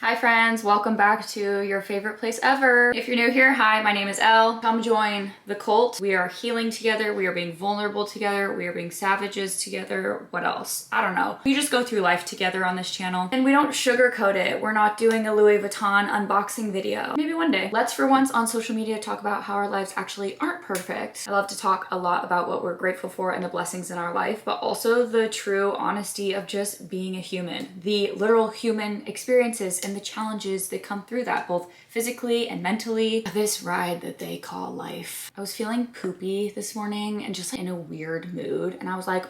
Hi friends, welcome back to your favorite place ever. If you're new here, hi, my name is Elle. Come join the cult. We are healing together, we are being vulnerable together, we are being savages together. What else? I don't know. We just go through life together on this channel and we don't sugarcoat it. We're not doing a Louis Vuitton unboxing video. Maybe one day. Let's for once on social media talk about how our lives actually aren't perfect. I love to talk a lot about what we're grateful for and the blessings in our life, but also the true honesty of just being a human. The literal human experiences and the challenges that come through that, both physically and mentally. This ride that they call life. I was feeling poopy this morning and just like in a weird mood, and I was like,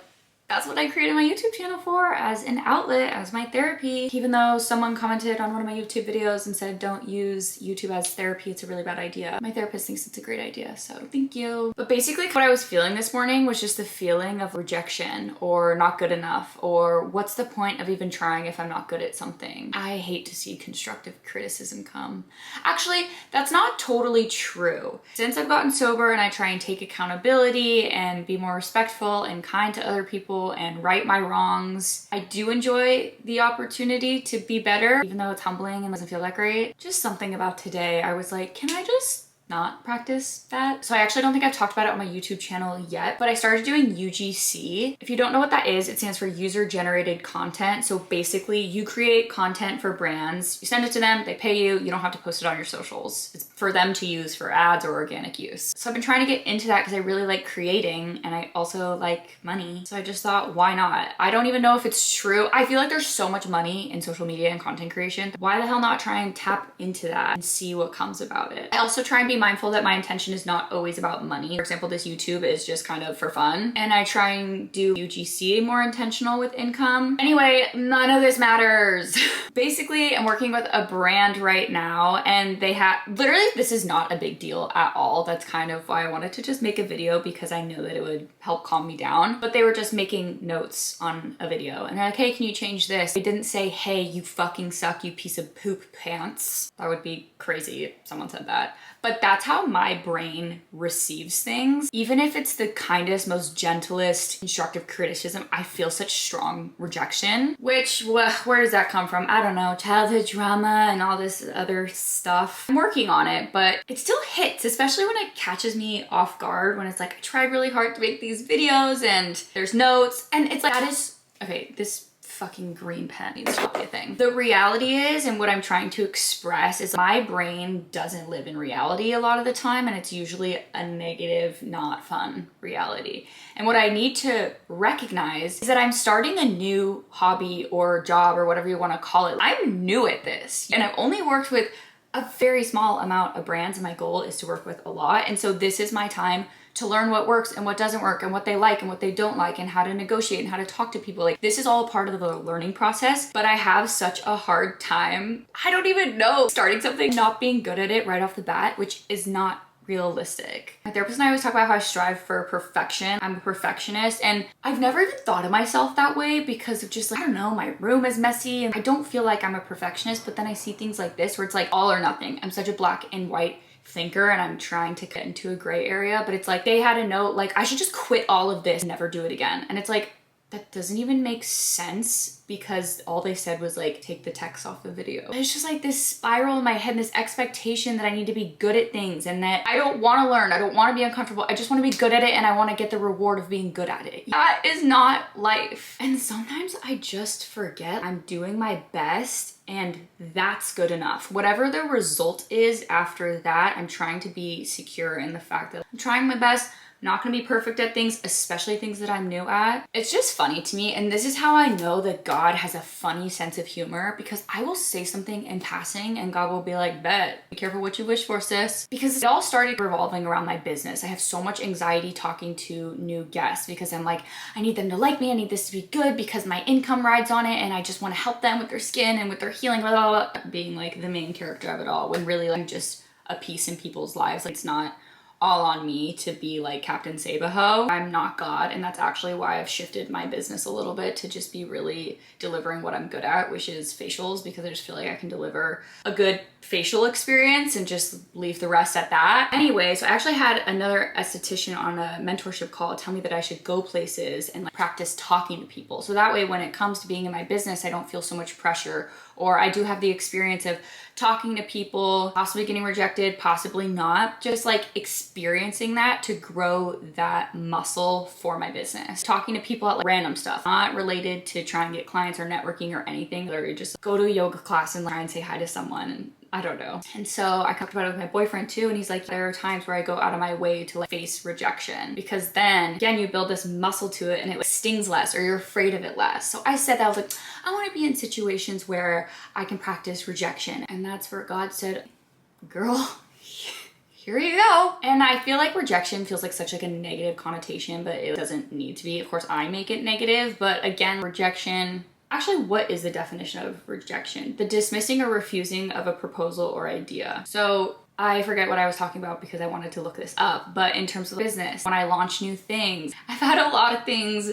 that's what I created my YouTube channel for, as an outlet, as my therapy. Even though someone commented on one of my YouTube videos and said, don't use YouTube as therapy, it's a really bad idea. My therapist thinks it's a great idea, so thank you. But basically what I was feeling this morning was just the feeling of rejection or not good enough, or what's the point of even trying if I'm not good at something? I hate to see constructive criticism come. Actually, that's not totally true. Since I've gotten sober and I try and take accountability and be more respectful and kind to other people and right my wrongs, I do enjoy the opportunity to be better, even though it's humbling and doesn't feel that great. Just something about today, I was like, can I just not practice that? So I actually don't think I've talked about it on my YouTube channel yet, but I started doing UGC. If you don't know what that is, it stands for user generated content. So basically you create content for brands, you send it to them, they pay you, you don't have to post it on your socials. It's for them to use for ads or organic use. So I've been trying to get into that because I really like creating and I also like money. So I just thought, why not? I don't even know if it's true. I feel like there's so much money in social media and content creation. Why the hell not try and tap into that and see what comes about it? I also try and be mindful that my intention is not always about money. For example, this YouTube is just kind of for fun, and I try and do UGC more intentional with income. Anyway, none of this matters. Basically, I'm working with a brand right now and they have, literally, this is not a big deal at all. That's kind of why I wanted to just make a video, because I know that it would help calm me down. But they were just making notes on a video and they're like, hey, can you change this? They didn't say, hey, you fucking suck, you piece of poop pants. That would be crazy if someone said that. But that's how my brain receives things. Even if it's the kindest, most gentlest, constructive criticism, I feel such strong rejection, which, where does that come from? I don't know, childhood trauma and all this other stuff. I'm working on it, but it still hits, especially when it catches me off guard, when it's like, I tried really hard to make these videos and there's notes, and it's like, that is, okay, this fucking green pen needs to be a thing. The reality is, and what I'm trying to express is, my brain doesn't live in reality a lot of the time, and it's usually a negative, not fun reality. And what I need to recognize is that I'm starting a new hobby or job or whatever you want to call it. I'm new at this and I've only worked with a very small amount of brands, and my goal is to work with a lot. And so this is my time to learn what works and what doesn't work and what they like and what they don't like and how to negotiate and how to talk to people. Like, this is all part of the learning process, but I have such a hard time. I don't even know, starting something, not being good at it right off the bat, which is not realistic. My therapist and I always talk about how I strive for perfection. I'm a perfectionist, and I've never even thought of myself that way because of just like, I don't know, my room is messy and I don't feel like I'm a perfectionist, but then I see things like this where it's like all or nothing. I'm such a black and white thinker and I'm trying to get into a gray area, but it's like they had a note like I should just quit all of this and never do it again. And it's like, that doesn't even make sense, because all they said was like, take the text off the video. But it's just like this spiral in my head, this expectation that I need to be good at things and that I don't want to learn, I don't want to be uncomfortable, I just want to be good at it and I want to get the reward of being good at it. That is not life. And sometimes I just forget I'm doing my best and that's good enough. Whatever the result is after that, I'm trying to be secure in the fact that I'm trying my best. Not gonna be perfect at things, especially things that I'm new at. It's just funny to me, and this is how I know that God has a funny sense of humor, because I will say something in passing and God will be like, bet, be careful what you wish for, sis. Because it all started revolving around my business. I have so much anxiety talking to new guests because I'm like, I need them to like me, I need this to be good because my income rides on it and I just wanna help them with their skin and with their healing, blah, blah, blah. Being like the main character of it all, when really I'm just a piece in people's lives. Like, it's not all on me to be like Captain Save-A-Ho. I'm not God, and that's actually why I've shifted my business a little bit to just be really delivering what I'm good at, which is facials, because I just feel like I can deliver a good facial experience and just leave the rest at that. Anyway, so I actually had another esthetician on a mentorship call tell me that I should go places and like practice talking to people. So that way when it comes to being in my business, I don't feel so much pressure, or I do have the experience of talking to people, possibly getting rejected, possibly not, just like experiencing that to grow that muscle for my business. Talking to people at like random stuff, not related to try and get clients or networking or anything, literally just go to a yoga class and try and say hi to someone, and I don't know. And so I talked about it with my boyfriend too, and he's like, there are times where I go out of my way to like face rejection, because then again, you build this muscle to it and it like stings less, or you're afraid of it less. So I said that, I was like, I want to be in situations where I can practice rejection. And that's where God said, girl, here you go. And I feel like rejection feels like such like a negative connotation, but it doesn't need to be. Of course, I make it negative, but again, rejection. Actually, what is the definition of rejection? The dismissing or refusing of a proposal or idea. So I forget what I was talking about because I wanted to look this up, but in terms of business, when I launch new things, I've had a lot of things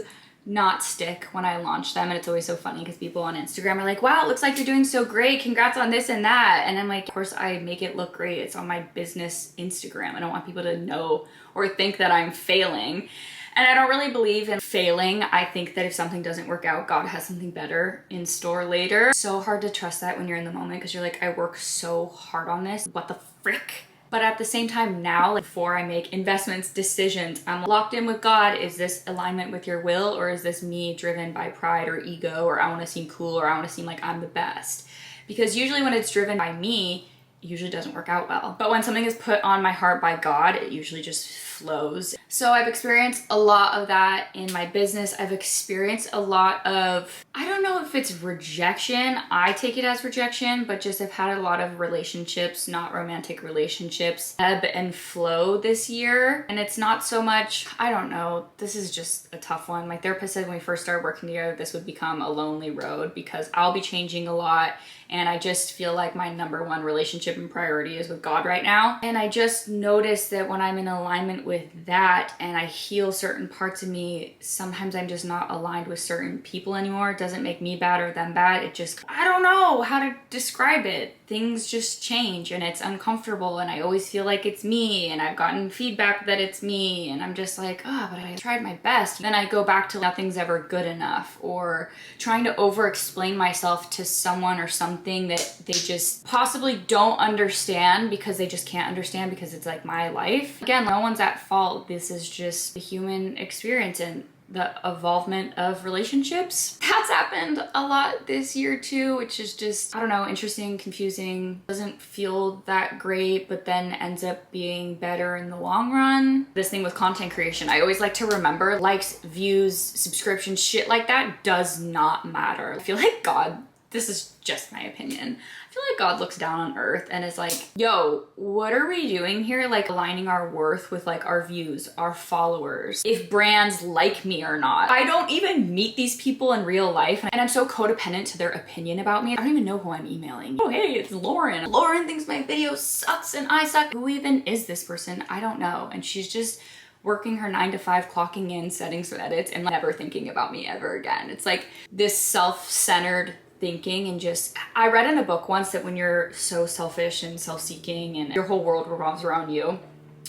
not stick when I launch them, and it's always so funny because people on Instagram are like, wow, it looks like you're doing so great, congrats on this and that. And I'm like, of course I make it look great, it's on my business Instagram. I don't want people to know or think that I'm failing. And I don't really believe in failing. I think that if something doesn't work out, God has something better in store later. So hard to trust that when you're in the moment, because you're like, I work so hard on this, what the frick? But at the same time now, like before I make investments, decisions, I'm locked in with God. Is this alignment with your will, or is this me driven by pride or ego, or I want to seem cool, or I want to seem like I'm the best? Because usually when it's driven by me, it usually doesn't work out well. But when something is put on my heart by God, it usually just flows. So I've experienced a lot of that in my business. I've experienced a lot of, I don't know if it's rejection, I take it as rejection, but just I've had a lot of relationships, not romantic relationships, ebb and flow this year. And it's not so much, I don't know, this is just a tough one. My therapist said when we first started working together, this would become a lonely road because I'll be changing a lot. And I just feel like my number one relationship and priority is with God right now. And I just noticed that when I'm in alignment with that and I heal certain parts of me, sometimes I'm just not aligned with certain people anymore. It doesn't make me bad or them bad. It just, I don't know how to describe it. Things just change and it's uncomfortable and I always feel like it's me, and I've gotten feedback that it's me, and I'm just like, oh, but I tried my best. Then I go back to nothing's ever good enough, or trying to over explain myself to someone or something that they just possibly don't understand because they just can't understand because it's like my life. Again, no one's at fault. This is just a human experience and the evolvement of relationships. That's happened a lot this year too, which is just, I don't know, interesting, confusing, doesn't feel that great, but then ends up being better in the long run. This thing with content creation, I always like to remember likes, views, subscriptions, shit like that does not matter. I feel like God, this is just my opinion, I feel like God looks down on earth and is like, yo, what are we doing here? Like aligning our worth with like our views, our followers, if brands like me or not. I don't even meet these people in real life and I'm so codependent to their opinion about me. I don't even know who I'm emailing. Oh, hey, it's Lauren. Lauren thinks my video sucks and I suck. Who even is this person? I don't know. And she's just working her 9 to 5, clocking in, setting some edits, and never thinking about me ever again. It's like this self-centered thinking. And just, I read in a book once that when you're so selfish and self-seeking and your whole world revolves around you,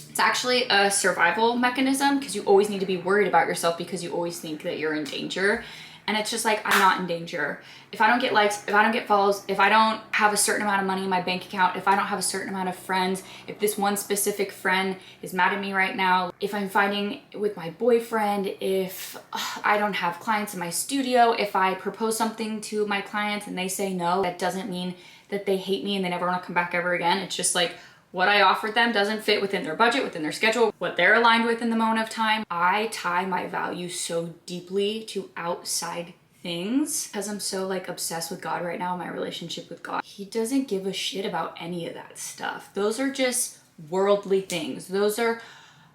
it's actually a survival mechanism, because you always need to be worried about yourself because you always think that you're in danger. And it's just like, I'm not in danger. If I don't get likes, if I don't get follows, if I don't have a certain amount of money in my bank account, if I don't have a certain amount of friends, if this one specific friend is mad at me right now, if I'm fighting with my boyfriend, if I don't have clients in my studio, if I propose something to my clients and they say no, that doesn't mean that they hate me and they never want to come back ever again. It's just like, what I offered them doesn't fit within their budget, within their schedule, what they're aligned with in the moment of time. I tie my value so deeply to outside things because I'm so like obsessed with God right now, my relationship with God. He doesn't give a shit about any of that stuff. Those are just worldly things. Those are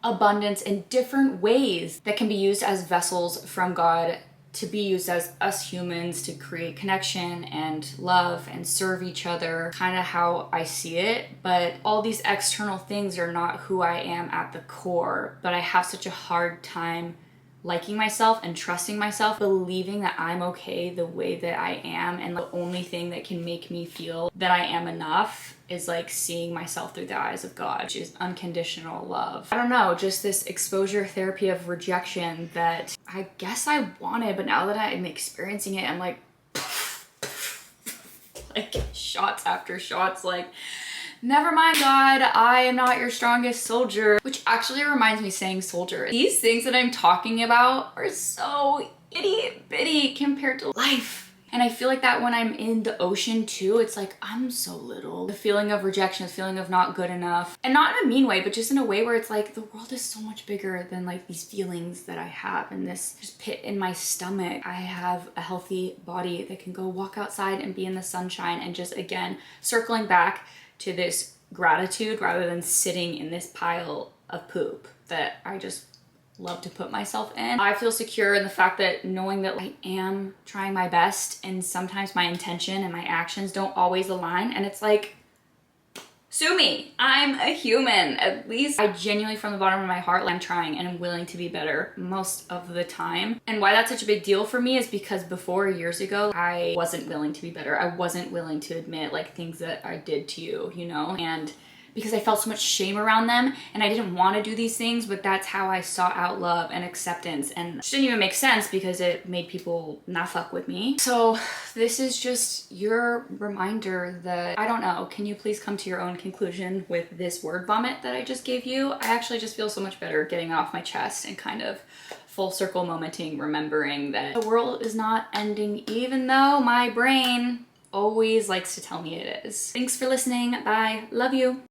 abundance in different ways that can be used as vessels from God to be used as us humans to create connection and love and serve each other, kind of how I see it. But all these external things are not who I am at the core. But I have such a hard time liking myself and trusting myself, believing that I'm okay the way that I am, and the only thing that can make me feel that I am enough is like seeing myself through the eyes of God, which is unconditional love. I don't know, just this exposure therapy of rejection that I guess I wanted, but now that I'm experiencing it, I'm like shots after shots, like, never mind, God, I am not your strongest soldier. Which actually reminds me, saying soldier, these things that I'm talking about are so itty bitty compared to life. And I feel like that when I'm in the ocean too, it's like, I'm so little. The feeling of rejection, the feeling of not good enough. And not in a mean way, but just in a way where it's like, the world is so much bigger than like these feelings that I have in this just pit in my stomach. I have a healthy body that can go walk outside and be in the sunshine, and just, again, circling back to this gratitude rather than sitting in this pile of poop that I just love to put myself in. I feel secure in the fact that knowing that I am trying my best, and sometimes my intention and my actions don't always align, and it's like, sue me, I'm a human. At least I genuinely, from the bottom of my heart, I'm trying and I'm willing to be better most of the time. And why that's such a big deal for me is because before, years ago, I wasn't willing to be better. I wasn't willing to admit like things that I did to you, you know? And because I felt so much shame around them, and I didn't want to do these things, but that's how I sought out love and acceptance, and it didn't even make sense because it made people not fuck with me. So this is just your reminder that, I don't know, can you please come to your own conclusion with this word vomit that I just gave you? I actually just feel so much better getting off my chest and kind of full circle momenting, remembering that the world is not ending, even though my brain always likes to tell me it is. Thanks for listening. Bye. Love you.